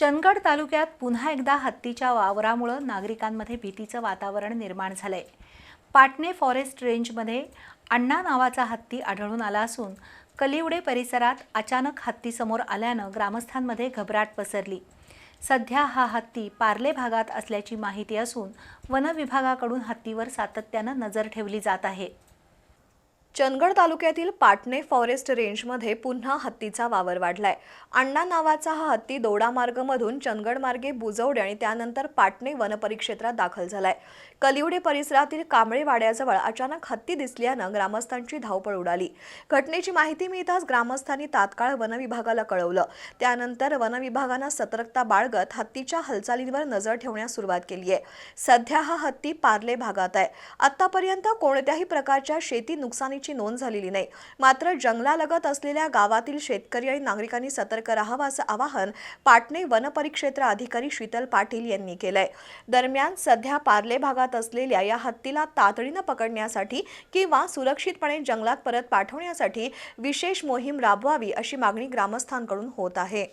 चंदगड तालुक्यात पुन्हा एकदा हत्तीच्या वावरामुळे नागरिकांमध्ये भीतीचं वातावरण निर्माण झालंय। पाटणे फॉरेस्ट रेंजमध्ये अण्णा नावाचा हत्ती आढळून आला असून कलिवडे परिसरात अचानक हत्ती समोर आल्यानं ग्रामस्थांमध्ये घबराट पसरली। सध्या हा हत्ती पार्ले भागात असल्याची माहिती असून वन विभागाकडून हत्तीवर सातत्यानं नजर ठेवली जात आहे। चंदगड तालुक्यातील पाटणे फॉरेस्ट रेंजमध्ये पुन्हा हत्तीचा वावर वाढलाय। अण्णा नावाचा हा हत्ती दोडामार्गमधून चंदगड मार्गे बुजवडे आणि त्यानंतर पाटणे वनपरिक्षेत्रात दाखल झालाय। कलिवडे परिसरातील कांबळेवाड्याजवळ अचानक हत्ती दिसल्यानं ग्रामस्थांची धावपळ उडाली। घटनेची माहिती मिळताच ग्रामस्थांनी तात्काळ वनविभागाला कळवलं। त्यानंतर वनविभागानं सतर्कता बाळगत हत्तीच्या हालचालींवर नजर ठेवण्यास सुरुवात केली आहे। सध्या हा हत्ती पार्ले भागात आहे। आतापर्यंत कोणत्याही प्रकारच्या शेती नुकसानी नोंद झालेली नाही। मात्र जंगलालगत असलेल्या गावातील शेतकरी आणि नागरिकांनी सतर्क राहावं असं आवाहन पाटणे वनपरिक्षेत्र अधिकारी शीतल पाटील यांनी केलंय। दरम्यान सध्या पार्ले भागात असलेल्या या हत्तीला तातडीनं पकडण्यासाठी किंवा सुरक्षितपणे जंगलात परत पाठवण्यासाठी विशेष मोहीम राबवावी अशी मागणी ग्रामस्थांकडून होत आहे।